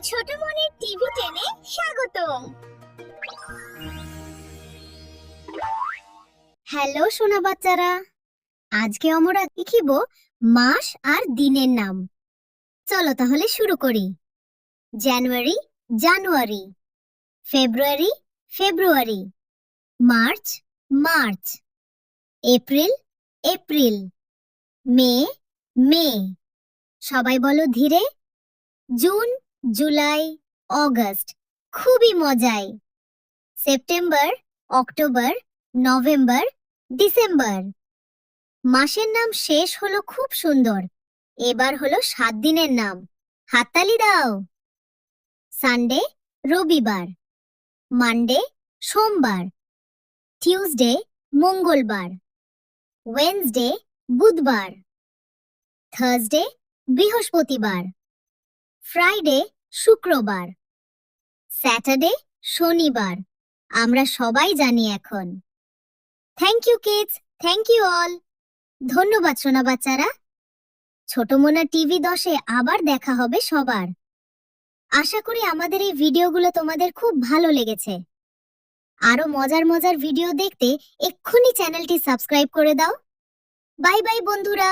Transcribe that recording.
ছোট মনের টিভি টেনে স্বাগতম। হ্যালো সোনা বাচ্চারা, আজকে আমরা শিখিব মাস আর দিনের নাম। চলো তাহলে শুরু করি। জানুয়ারি জানুয়ারি, ফেব্রুয়ারি ফেব্রুয়ারি, মার্চ মার্চ, এপ্রিল এপ্রিল, মে মে। সবাই বলো ধীরে। জুন জুলাই অগস্ট, খুবই মজায়। September October November December. মাসের নাম শেষ হলো খুব সুন্দর। এবার হলো 7 দিনের নাম। হাততালি দাও। সানডে রবিবার, মানডে সোমবার, টিউসডে মঙ্গলবার, ওয়েডনেসডে বুধবার, থার্সডে বৃহস্পতিবার, ফ্রাইডে শুক্রবার, স্যাটারডে শনিবার। আমরা সবাই জানি এখন। Thank you kids, thank you all. ধন্যবাদ সোনা বাচ্চারা। ছোট মোনা টিভি 10-এ আবার দেখা হবে সবার। আশা করি আমাদের এই ভিডিওগুলো তোমাদের খুব ভালো লেগেছে। আরো মজার মজার ভিডিও দেখতে এক্ষুনি চ্যানেলটি সাবস্ক্রাইব করে দাও। বাই বাই বন্ধুরা।